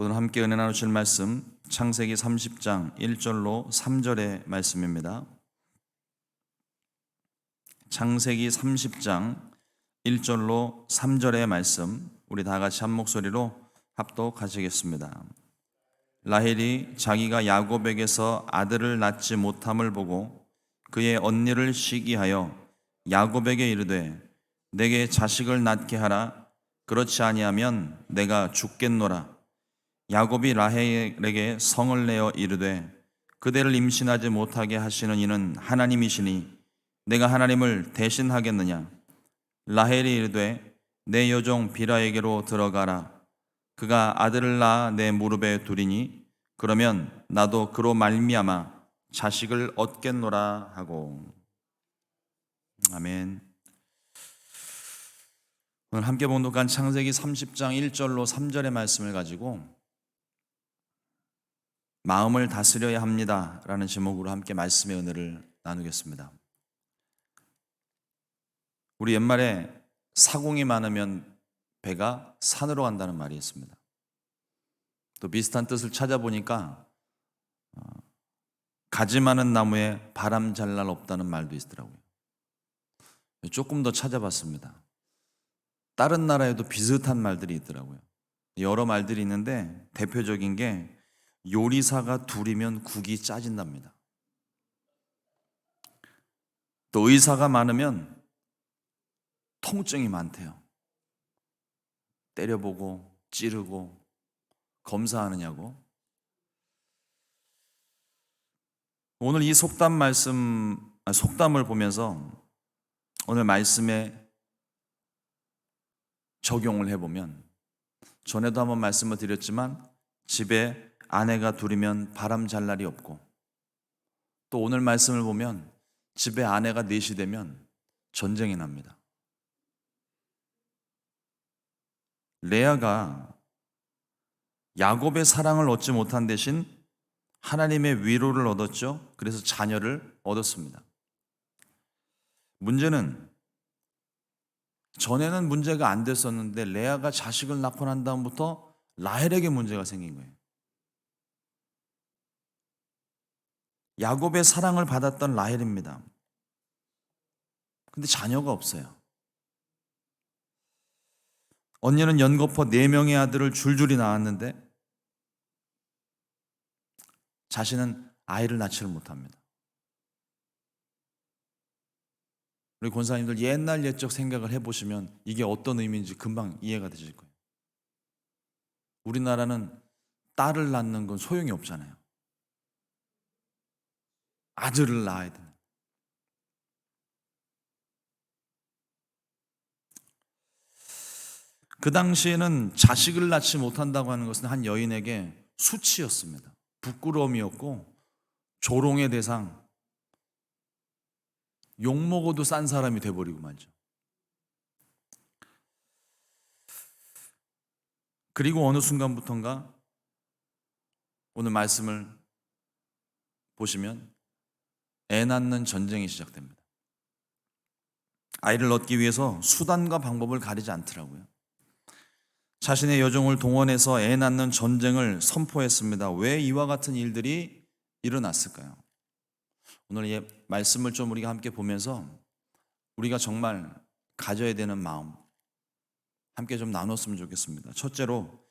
오늘 함께 은혜 나누실 말씀 창세기 30장 1절로 3절의 말씀입니다. 창세기 30장 1절로 3절의 말씀 우리 다 같이 한 목소리로 합독하시겠습니다. 라헬이 자기가 야곱에게서 아들을 낳지 못함을 보고 그의 언니를 시기하여 야곱에게 이르되 내게 자식을 낳게 하라. 그렇지 아니하면 내가 죽겠노라. 야곱이 라헬에게 성을 내어 이르되 그대를 임신하지 못하게 하시는 이는 하나님이시니 내가 하나님을 대신하겠느냐. 라헬이 이르되 내 여종 비라에게로 들어가라. 그가 아들을 낳아 내 무릎에 두리니 그러면 나도 그로 말미암아 자식을 얻겠노라 하고. 아멘. 오늘 함께 봉독한 창세기 30장 1절로 3절의 말씀을 가지고 마음을 다스려야 합니다 라는 제목으로 함께 말씀의 은혜를 나누겠습니다. 우리 옛말에 사공이 많으면 배가 산으로 간다는 말이 있습니다. 또 비슷한 뜻을 찾아보니까 가지 많은 나무에 바람 잘 날 없다는 말도 있더라고요. 조금 더 찾아봤습니다. 다른 나라에도 비슷한 말들이 있더라고요. 여러 말들이 있는데 대표적인 게 요리사가 둘이면 국이 짜진답니다. 또 의사가 많으면 통증이 많대요. 때려보고 찌르고 검사하느냐고. 오늘 이 속담을 보면서 오늘 말씀에 적용을 해보면, 전에도 한번 말씀을 드렸지만 집에 아내가 둘이면 바람 잘 날이 없고, 또 오늘 말씀을 보면 집에 아내가 넷이 되면 전쟁이 납니다. 레아가 야곱의 사랑을 얻지 못한 대신 하나님의 위로를 얻었죠. 그래서 자녀를 얻었습니다. 문제는 전에는 문제가 안 됐었는데 레아가 자식을 낳고 난 다음부터 라헬에게 문제가 생긴 거예요. 야곱의 사랑을 받았던 라헬입니다. 근데 자녀가 없어요. 언니는 연거푸 4명의 아들을 줄줄이 낳았는데 자신은 아이를 낳지를 못합니다. 우리 권사님들 옛날 옛적 생각을 해보시면 이게 어떤 의미인지 금방 이해가 되실 거예요. 우리나라는 딸을 낳는 건 소용이 없잖아요. 아들을 낳아야 돼요. 그 당시에는 자식을 낳지 못한다고 하는 것은 한 여인에게 수치였습니다. 부끄러움이었고 조롱의 대상, 욕먹어도 싼 사람이 돼버리고 말죠. 그리고 어느 순간부터인가 오늘 말씀을 보시면 애 낳는 전쟁이 시작됩니다. 아이를 얻기 위해서 수단과 방법을 가리지 않더라고요. 자신의 여종을 동원해서 애 낳는 전쟁을 선포했습니다. 왜 이와 같은 일들이 일어났을까요? 오늘 이 말씀을 좀 우리가 함께 보면서 우리가 정말 가져야 되는 마음 함께 좀 나눴으면 좋겠습니다. 첫째로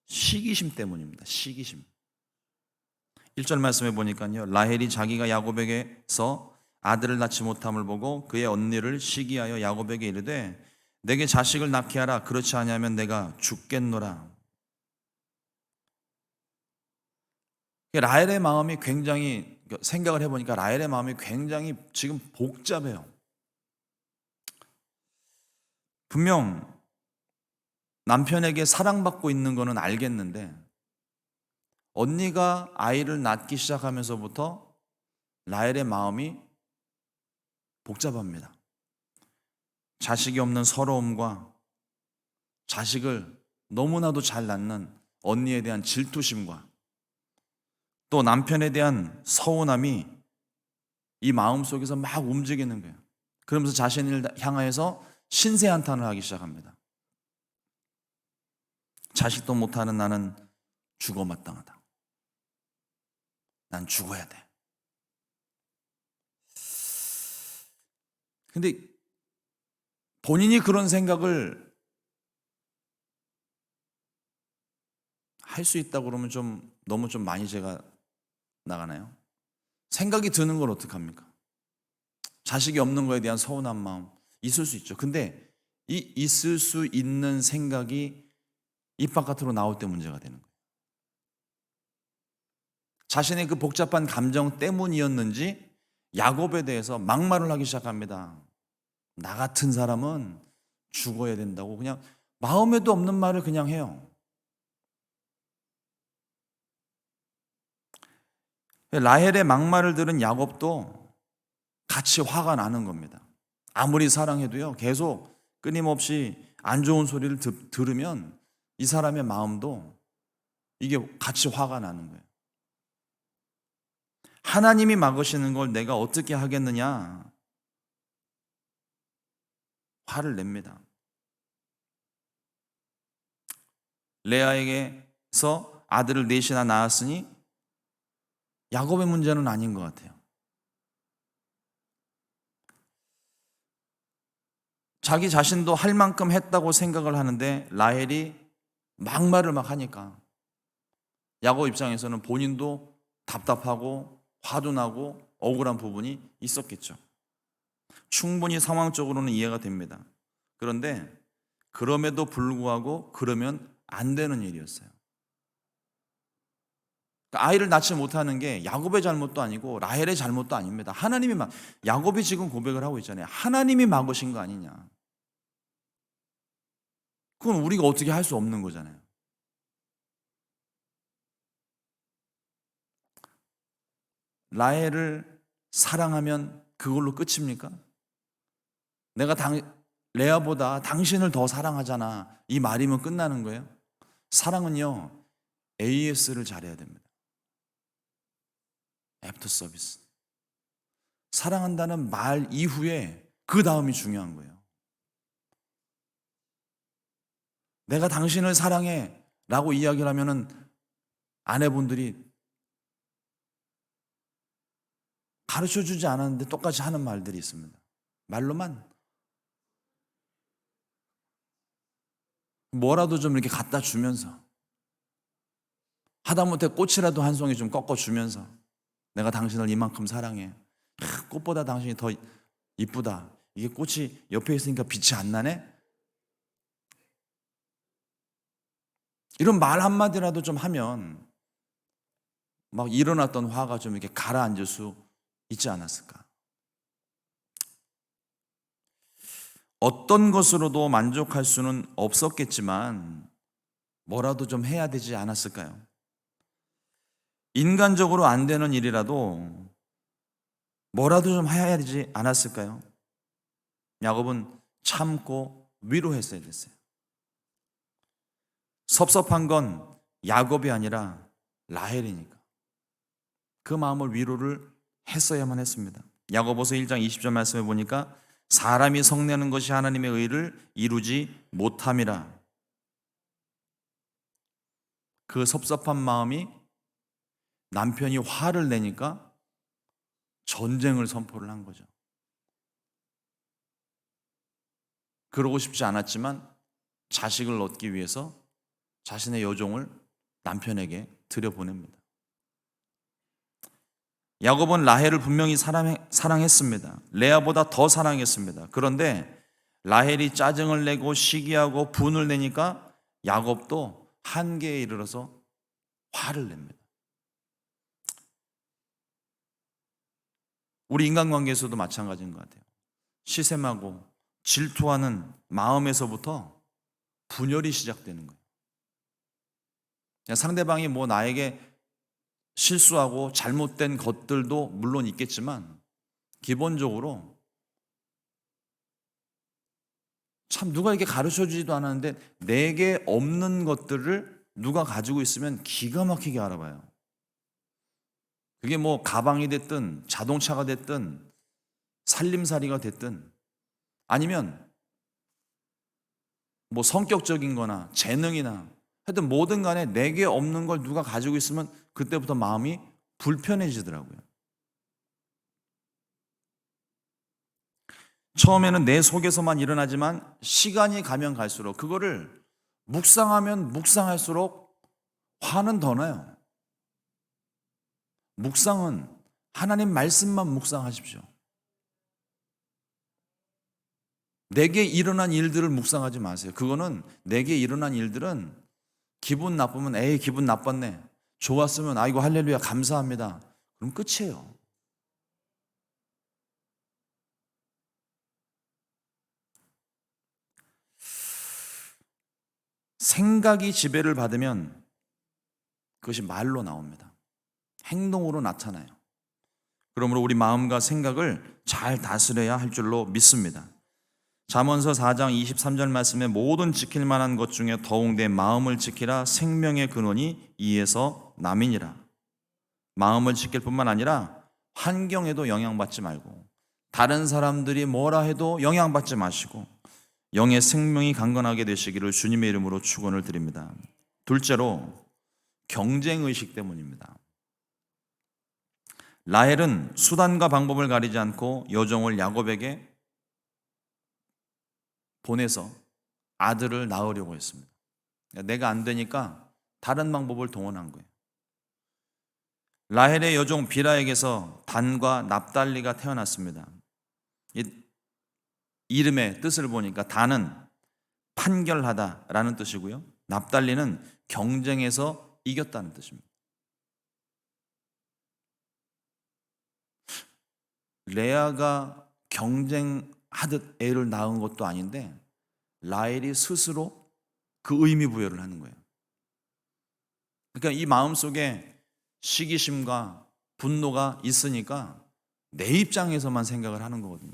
시기심 때문입니다. 시기심. 1절 말씀해 보니까요, 라헬이 자기가 야곱에게서 아들을 낳지 못함을 보고 그의 언니를 시기하여 야곱에게 이르되 내게 자식을 낳게 하라. 그렇지 않으면 내가 죽겠노라. 라헬의 마음이 굉장히, 생각을 해보니까 라헬의 마음이 굉장히 지금 복잡해요. 분명 남편에게 사랑받고 있는 거는 알겠는데 언니가 아이를 낳기 시작하면서부터 라헬의 마음이 복잡합니다. 자식이 없는 서러움과 자식을 너무나도 잘 낳는 언니에 대한 질투심과 또 남편에 대한 서운함이 이 마음 속에서 막 움직이는 거예요. 그러면서 자신을 향하여서 신세한탄을 하기 시작합니다. 자식도 못하는 나는 죽어 마땅하다. 난 죽어야 돼. 근데 본인이 그런 생각을 할 수 있다고 그러면 너무 많이 제가 나가나요? 생각이 드는 걸 어떡합니까? 자식이 없는 거에 대한 서운한 마음 있을 수 있죠. 근데 이 있을 수 있는 생각이 입 바깥으로 나올 때 문제가 되는 거예요. 자신의 그 복잡한 감정 때문이었는지 야곱에 대해서 막말을 하기 시작합니다. 나 같은 사람은 죽어야 된다고 그냥 마음에도 없는 말을 그냥 해요. 라헬의 막말을 들은 야곱도 같이 화가 나는 겁니다. 아무리 사랑해도요, 계속 끊임없이 안 좋은 소리를 들으면 이 사람의 마음도 이게 같이 화가 나는 거예요. 하나님이 막으시는 걸 내가 어떻게 하겠느냐? 화를 냅니다. 레아에게서 아들을 넷이나 낳았으니 야곱의 문제는 아닌 것 같아요. 자기 자신도 할 만큼 했다고 생각을 하는데 라헬이 막말을 막 하니까 야곱 입장에서는 본인도 답답하고 화도 나고 억울한 부분이 있었겠죠. 충분히 상황적으로는 이해가 됩니다. 그런데 그럼에도 불구하고 그러면 안 되는 일이었어요. 아이를 낳지 못하는 게 야곱의 잘못도 아니고 라헬의 잘못도 아닙니다. 야곱이 지금 고백을 하고 있잖아요. 하나님이 막으신 거 아니냐. 그건 우리가 어떻게 할 수 없는 거잖아요. 라헬을 사랑하면 그걸로 끝입니까? 내가 레아보다 당신을 더 사랑하잖아. 이 말이면 끝나는 거예요? 사랑은요, AS를 잘해야 됩니다. 애프터 서비스. 사랑한다는 말 이후에 그 다음이 중요한 거예요. 내가 당신을 사랑해 라고 이야기를 하면은 아내분들이 가르쳐 주지 않았는데 똑같이 하는 말들이 있습니다. 말로만 뭐라도 좀 이렇게 갖다 주면서 하다못해 꽃이라도 한 송이 좀 꺾어 주면서 내가 당신을 이만큼 사랑해. 꽃보다 당신이 더 이쁘다. 이게 꽃이 옆에 있으니까 빛이 안 나네? 이런 말 한마디라도 좀 하면 막 일어났던 화가 좀 이렇게 가라앉을 수 있지 않았을까? 어떤 것으로도 만족할 수는 없었겠지만 뭐라도 좀 해야 되지 않았을까요? 인간적으로 안 되는 일이라도 뭐라도 좀 해야 되지 않았을까요? 야곱은 참고 위로했어야 됐어요. 섭섭한 건 야곱이 아니라 라헬이니까 그 마음을 위로를 했어야만 했습니다. 야고보서 1장 20절 말씀해 보니까 사람이 성내는 것이 하나님의 의를 이루지 못함이라. 그 섭섭한 마음이 남편이 화를 내니까 전쟁을 선포를 한 거죠. 그러고 싶지 않았지만 자식을 얻기 위해서 자신의 여종을 남편에게 들여보냅니다. 야곱은 라헬을 분명히 사랑했습니다. 레아보다 더 사랑했습니다. 그런데 라헬이 짜증을 내고 시기하고 분을 내니까 야곱도 한계에 이르러서 화를 냅니다. 우리 인간관계에서도 마찬가지인 것 같아요. 시샘하고 질투하는 마음에서부터 분열이 시작되는 거예요. 상대방이 나에게 실수하고 잘못된 것들도 물론 있겠지만 기본적으로 참 누가 이렇게 가르쳐주지도 않았는데 내게 없는 것들을 누가 가지고 있으면 기가 막히게 알아봐요. 그게 가방이 됐든 자동차가 됐든 살림살이가 됐든 아니면 성격적인 거나 재능이나 하여튼 뭐든 간에 내게 없는 걸 누가 가지고 있으면 그때부터 마음이 불편해지더라고요. 처음에는 내 속에서만 일어나지만 시간이 가면 갈수록 그거를 묵상하면 묵상할수록 화는 더 나요. 묵상은 하나님 말씀만 묵상하십시오. 내게 일어난 일들을 묵상하지 마세요. 그거는 내게 일어난 일들은 기분 나쁘면 에이 기분 나빴네. 좋았으면 아이고 할렐루야 감사합니다. 그럼 끝이에요. 생각이 지배를 받으면 그것이 말로 나옵니다. 행동으로 나타나요. 그러므로 우리 마음과 생각을 잘 다스려야 할 줄로 믿습니다. 잠언서 4장 23절 말씀에 모든 지킬 만한 것 중에 더욱 내 마음을 지키라 생명의 근원이 이에서 남이니라. 마음을 지킬 뿐만 아니라 환경에도 영향받지 말고 다른 사람들이 뭐라 해도 영향받지 마시고 영의 생명이 강건하게 되시기를 주님의 이름으로 축원을 드립니다. 둘째로 경쟁의식 때문입니다. 라헬은 수단과 방법을 가리지 않고 여종을 야곱에게 보내서 아들을 낳으려고 했습니다. 내가 안 되니까 다른 방법을 동원한 거예요. 라헬의 여종 비라에게서 단과 납달리가 태어났습니다. 이 이름의 뜻을 보니까 단은 판결하다라는 뜻이고요. 납달리는 경쟁에서 이겼다는 뜻입니다. 레아가 경쟁하듯 애를 낳은 것도 아닌데 라헬이 스스로 그 의미 부여를 하는 거예요. 그러니까 이 마음속에 시기심과 분노가 있으니까 내 입장에서만 생각을 하는 거거든요.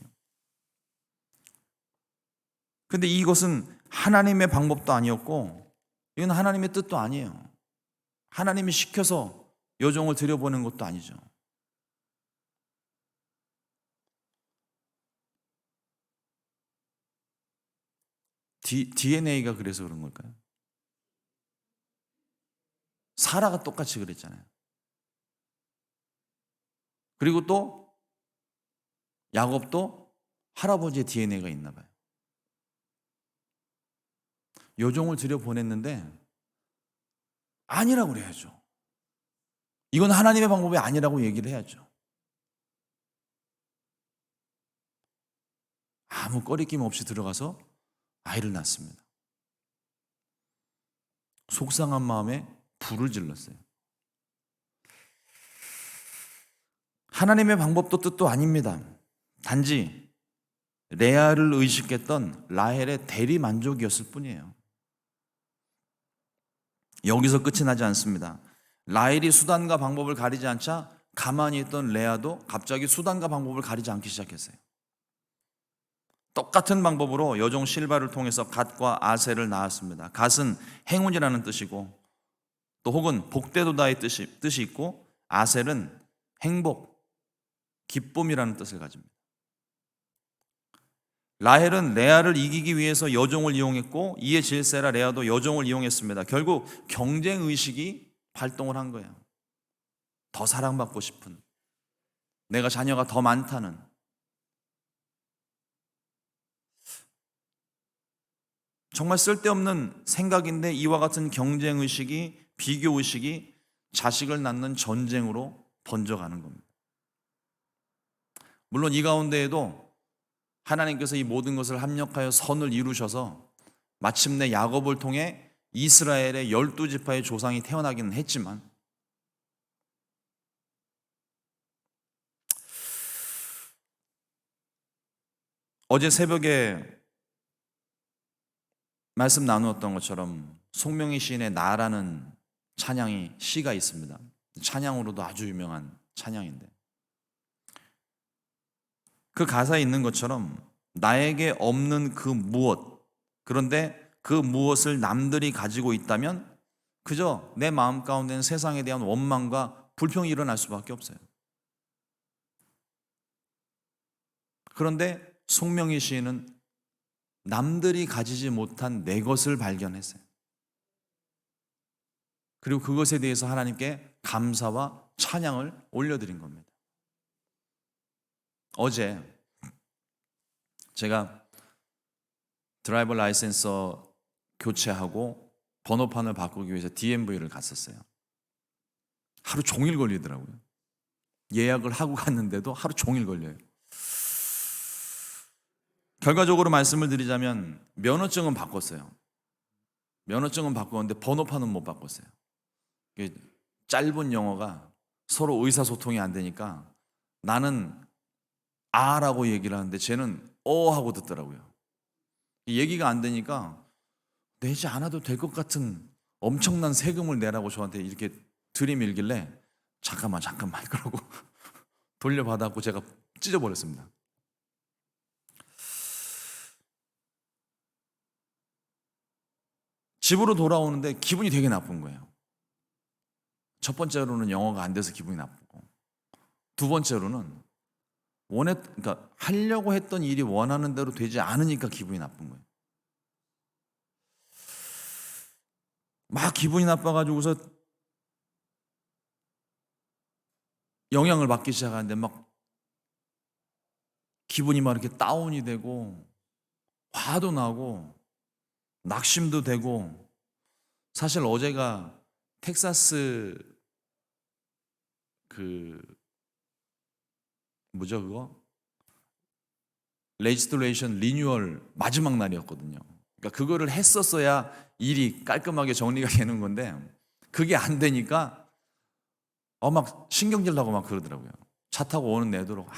근데 이것은 하나님의 방법도 아니었고 이건 하나님의 뜻도 아니에요. 하나님이 시켜서 여종을 들여보낸 것도 아니죠. DNA가 그래서 그런 걸까요? 사라가 똑같이 그랬잖아요. 그리고 또 야곱도 할아버지의 DNA가 있나 봐요. 여종을 들여보냈는데 아니라고 그래야죠. 이건 하나님의 방법이 아니라고 얘기를 해야죠. 아무 꺼리낌 없이 들어가서 아이를 낳습니다. 속상한 마음에 불을 질렀어요. 하나님의 방법도 뜻도 아닙니다. 단지 레아를 의식했던 라헬의 대리 만족이었을 뿐이에요. 여기서 끝이 나지 않습니다. 라헬이 수단과 방법을 가리지 않자 가만히 있던 레아도 갑자기 수단과 방법을 가리지 않기 시작했어요. 똑같은 방법으로 여종 실바를 통해서 갓과 아셀을 낳았습니다. 갓은 행운이라는 뜻이고 또 혹은 복되도다의 뜻이 있고 아셀은 행복, 기쁨이라는 뜻을 가집니다. 라헬은 레아를 이기기 위해서 여종을 이용했고 이에 질세라 레아도 여종을 이용했습니다. 결국 경쟁의식이 발동을 한 거예요. 더 사랑받고 싶은, 내가 자녀가 더 많다는. 정말 쓸데없는 생각인데 이와 같은 경쟁의식이, 비교의식이 자식을 낳는 전쟁으로 번져가는 겁니다. 물론 이 가운데에도 하나님께서 이 모든 것을 합력하여 선을 이루셔서 마침내 야곱을 통해 이스라엘의 12지파의 조상이 태어나기는 했지만 어제 새벽에 말씀 나누었던 것처럼 송명희 시인의 나라는 찬양이 시가 있습니다. 찬양으로도 아주 유명한 찬양인데 그 가사에 있는 것처럼 나에게 없는 그 무엇, 그런데 그 무엇을 남들이 가지고 있다면 그저 내 마음 가운데는 세상에 대한 원망과 불평이 일어날 수밖에 없어요. 그런데 송명희 시인은 남들이 가지지 못한 내 것을 발견했어요. 그리고 그것에 대해서 하나님께 감사와 찬양을 올려드린 겁니다. 어제 제가 드라이버 라이센서 교체하고 번호판을 바꾸기 위해서 DMV를 갔었어요. 하루 종일 걸리더라고요. 예약을 하고 갔는데도 하루 종일 걸려요. 결과적으로 말씀을 드리자면 면허증은 바꿨어요. 면허증은 바꿨는데 번호판은 못 바꿨어요. 짧은 영어가 서로 의사소통이 안 되니까 나는 아라고 얘기를 하는데 쟤는 하고 듣더라고요. 얘기가 안 되니까 내지 않아도 될 것 같은 엄청난 세금을 내라고 저한테 이렇게 들이밀길래 잠깐만 그러고 돌려받았고 제가 찢어버렸습니다. 집으로 돌아오는데 기분이 되게 나쁜 거예요. 첫 번째로는 영어가 안 돼서 기분이 나쁘고, 두 번째로는 그러니까 하려고 했던 일이 원하는 대로 되지 않으니까 기분이 나쁜 거예요. 막 기분이 나빠가지고서 영향을 받기 시작하는데 막 기분이 막 이렇게 다운이 되고 화도 나고 낙심도 되고. 사실 어제가 텍사스 뭐죠 그거? 레지스트레이션 리뉴얼 마지막 날이었거든요. 그러니까 그거를 했었어야 일이 깔끔하게 정리가 되는 건데 그게 안 되니까 막 신경질 나고 막 그러더라고요. 차 타고 오는 내도록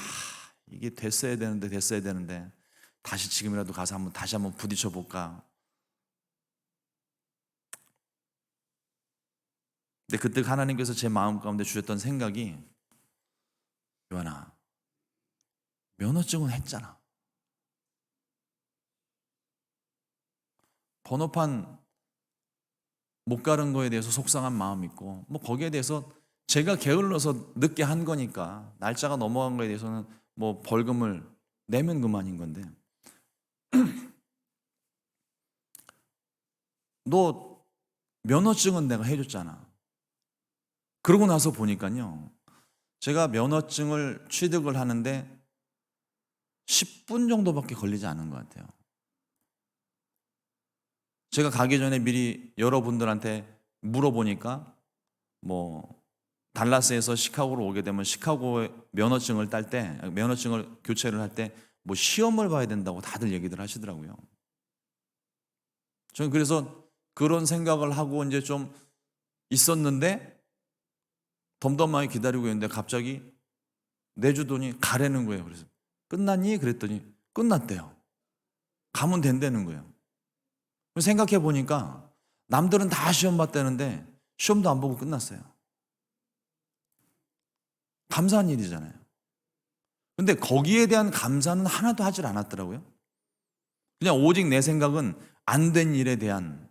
이게 됐어야 되는데 다시 지금이라도 가서 다시 한번 부딪혀 볼까. 근데 그때 하나님께서 제 마음 가운데 주셨던 생각이, 요한아, 면허증은 했잖아. 번호판 못 가른 거에 대해서 속상한 마음 있고, 뭐 거기에 대해서 제가 게을러서 늦게 한 거니까 날짜가 넘어간 거에 대해서는 뭐 벌금을 내면 그만인 건데, 너 면허증은 내가 해줬잖아. 그러고 나서 보니까요, 제가 면허증을 취득을 하는데 10분 정도밖에 걸리지 않은 것 같아요. 제가 가기 전에 미리 여러분들한테 물어보니까 뭐 달라스에서 시카고로 오게 되면 시카고에 면허증을 교체를 할 때 뭐 시험을 봐야 된다고 다들 얘기들 하시더라고요. 저는 그래서 그런 생각을 하고 이제 좀 있었는데 덤덤하게 기다리고 있는데 갑자기 내주더니 가라는 거예요. 그래서 끝났니? 그랬더니 끝났대요. 가면 된다는 거예요. 생각해 보니까 남들은 다 시험 봤다는데 시험도 안 보고 끝났어요. 감사한 일이잖아요. 근데 거기에 대한 감사는 하나도 하질 않았더라고요. 그냥 오직 내 생각은 안 된 일에 대한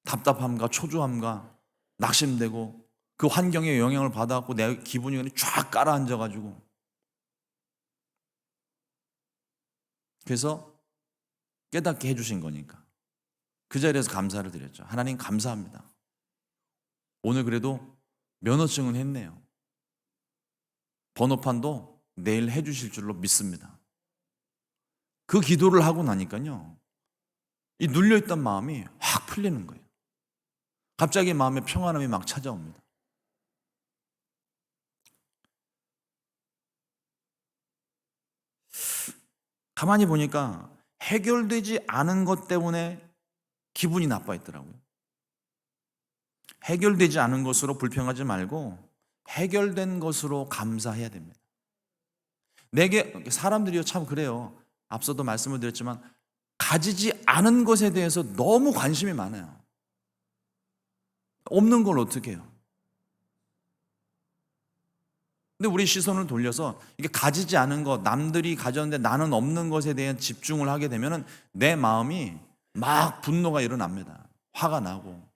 답답함과 초조함과 낙심되고 그 환경에 영향을 받아갖고 내 기분이 그냥 쫙 깔아앉아가지고, 그래서 깨닫게 해주신 거니까 그 자리에서 감사를 드렸죠. 하나님 감사합니다. 오늘 그래도 면허증은 했네요. 번호판도 내일 해주실 줄로 믿습니다. 그 기도를 하고 나니까요, 이 눌려있던 마음이 확 풀리는 거예요. 갑자기 마음에 평안함이 막 찾아옵니다. 가만히 보니까 해결되지 않은 것 때문에 기분이 나빠했더라고요. 해결되지 않은 것으로 불평하지 말고 해결된 것으로 감사해야 됩니다. 내게 사람들이요 참 그래요. 앞서도 말씀을 드렸지만 가지지 않은 것에 대해서 너무 관심이 많아요. 없는 걸 어떻게 해요? 근데 우리 시선을 돌려서 이게 가지지 않은 것, 남들이 가졌는데 나는 없는 것에 대한 집중을 하게 되면 내 마음이 막 분노가 일어납니다. 화가 나고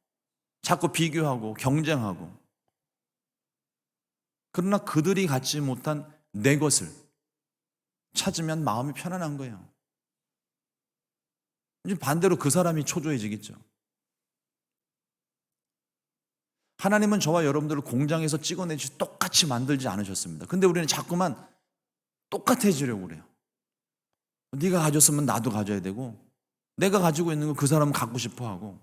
자꾸 비교하고 경쟁하고. 그러나 그들이 갖지 못한 내 것을 찾으면 마음이 편안한 거예요. 이제 반대로 그 사람이 초조해지겠죠. 하나님은 저와 여러분들을 공장에서 찍어내지 똑같이 만들지 않으셨습니다. 근데 우리는 자꾸만 똑같아지려고 그래요. 네가 가졌으면 나도 가져야 되고, 내가 가지고 있는 거 그 사람은 갖고 싶어 하고.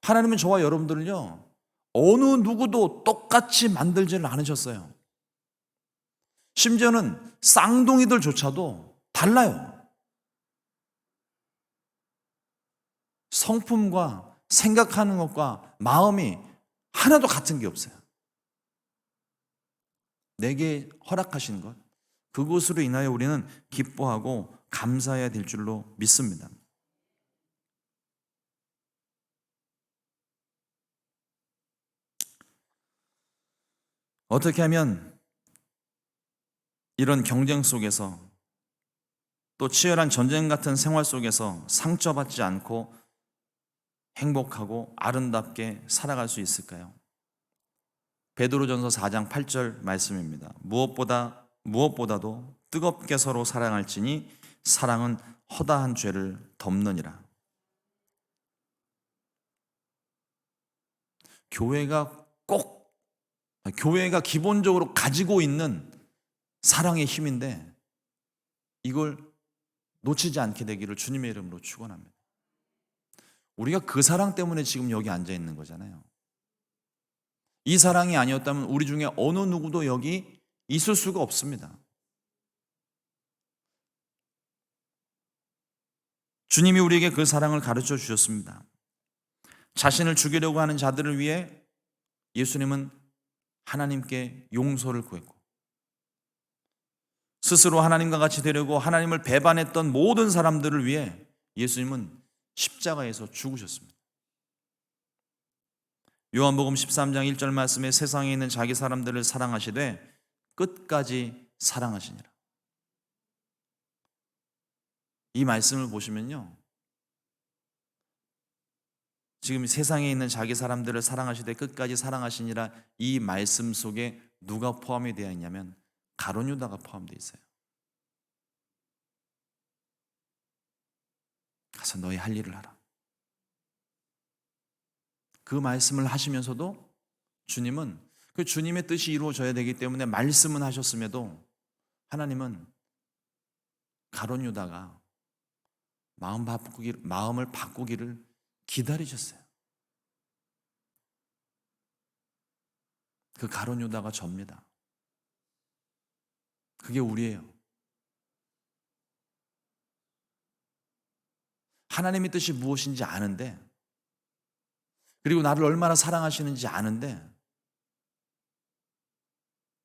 하나님은 저와 여러분들을요, 어느 누구도 똑같이 만들지를 않으셨어요. 심지어는 쌍둥이들조차도 달라요. 성품과 생각하는 것과 마음이 하나도 같은 게 없어요. 내게 허락하신 것, 그것으로 인하여 우리는 기뻐하고 감사해야 될 줄로 믿습니다. 어떻게 하면 이런 경쟁 속에서 또 치열한 전쟁 같은 생활 속에서 상처받지 않고 행복하고 아름답게 살아갈 수 있을까요? 베드로전서 4장 8절 말씀입니다. 무엇보다도 뜨겁게 서로 사랑할지니 사랑은 허다한 죄를 덮느니라. 교회가 기본적으로 가지고 있는 사랑의 힘인데, 이걸 놓치지 않게 되기를 주님의 이름으로 축원합니다. 우리가 그 사랑 때문에 지금 여기 앉아 있는 거잖아요. 이 사랑이 아니었다면 우리 중에 어느 누구도 여기 있을 수가 없습니다. 주님이 우리에게 그 사랑을 가르쳐 주셨습니다. 자신을 죽이려고 하는 자들을 위해 예수님은 하나님께 용서를 구했고, 스스로 하나님과 같이 되려고 하나님을 배반했던 모든 사람들을 위해 예수님은 십자가에서 죽으셨습니다. 요한복음 13장 1절 말씀에 세상에 있는 자기 사람들을 사랑하시되 끝까지 사랑하시니라. 이 말씀을 보시면요, 지금 세상에 있는 자기 사람들을 사랑하시되 끝까지 사랑하시니라, 이 말씀 속에 누가 포함이 되어 있냐면 가룟 유다가 포함되어 있어요. 가서 너희 할 일을 하라. 그 말씀을 하시면서도 주님은 그 주님의 뜻이 이루어져야 되기 때문에 말씀은 하셨음에도 하나님은 가룟 유다가 마음을 바꾸기를 기다리셨어요. 그 가룟 유다가 접니다. 그게 우리예요. 하나님의 뜻이 무엇인지 아는데, 그리고 나를 얼마나 사랑하시는지 아는데,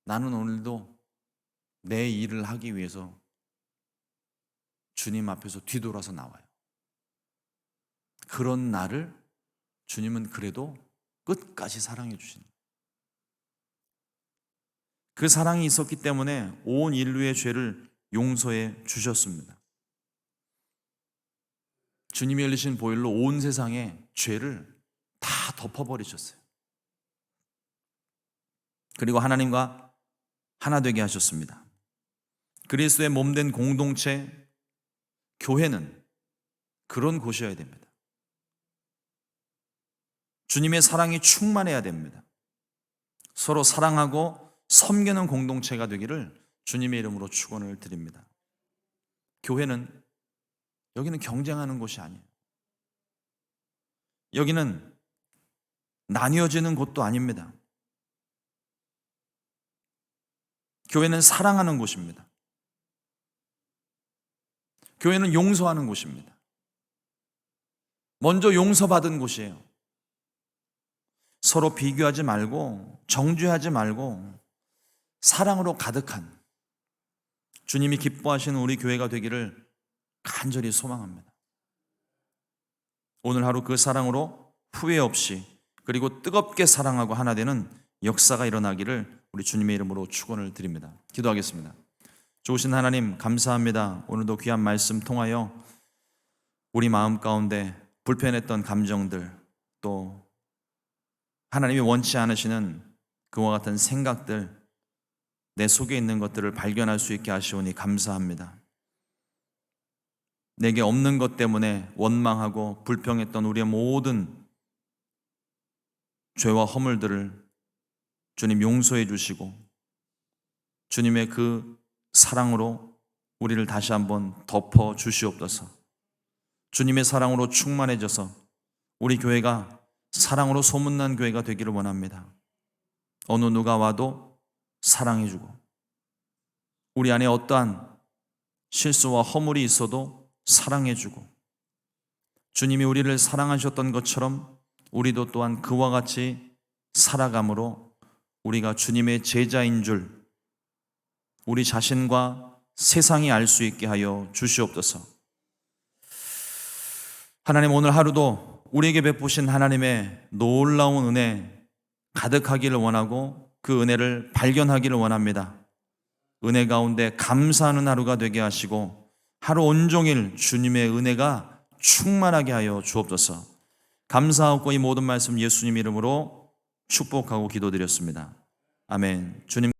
나는 오늘도 내 일을 하기 위해서 주님 앞에서 뒤돌아서 나와요. 그런 나를 주님은 그래도 끝까지 사랑해 주십니다. 그 사랑이 있었기 때문에 온 인류의 죄를 용서해 주셨습니다. 주님이 열리신 보혈로 온 세상의 죄를 다 덮어버리셨어요. 그리고 하나님과 하나 되게 하셨습니다. 그리스도의 몸된 공동체, 교회는 그런 곳이어야 됩니다. 주님의 사랑이 충만해야 됩니다. 서로 사랑하고 섬기는 공동체가 되기를 주님의 이름으로 축원을 드립니다. 교회는, 여기는 경쟁하는 곳이 아니에요. 여기는 나뉘어지는 곳도 아닙니다. 교회는 사랑하는 곳입니다. 교회는 용서하는 곳입니다. 먼저 용서받은 곳이에요. 서로 비교하지 말고 정죄하지 말고 사랑으로 가득한 주님이 기뻐하시는 우리 교회가 되기를 간절히 소망합니다. 오늘 하루 그 사랑으로 후회 없이 그리고 뜨겁게 사랑하고 하나 되는 역사가 일어나기를 우리 주님의 이름으로 축원을 드립니다. 기도하겠습니다. 좋으신 하나님, 감사합니다. 오늘도 귀한 말씀 통하여 우리 마음 가운데 불편했던 감정들, 또 하나님이 원치 않으시는 그와 같은 생각들, 내 속에 있는 것들을 발견할 수 있게 하시오니 감사합니다. 내게 없는 것 때문에 원망하고 불평했던 우리의 모든 죄와 허물들을 주님 용서해 주시고 주님의 그 사랑으로 우리를 다시 한번 덮어 주시옵소서. 주님의 사랑으로 충만해져서 우리 교회가 사랑으로 소문난 교회가 되기를 원합니다. 어느 누가 와도 사랑해주고 우리 안에 어떠한 실수와 허물이 있어도 사랑해주고 주님이 우리를 사랑하셨던 것처럼 우리도 또한 그와 같이 살아감으로 우리가 주님의 제자인 줄 우리 자신과 세상이 알 수 있게 하여 주시옵소서. 하나님, 오늘 하루도 우리에게 베푸신 하나님의 놀라운 은혜 가득하기를 원하고 그 은혜를 발견하기를 원합니다. 은혜 가운데 감사하는 하루가 되게 하시고 하루 온종일 주님의 은혜가 충만하게 하여 주옵소서. 감사하고 이 모든 말씀 예수님 이름으로 축복하고 기도드렸습니다. 아멘. 주님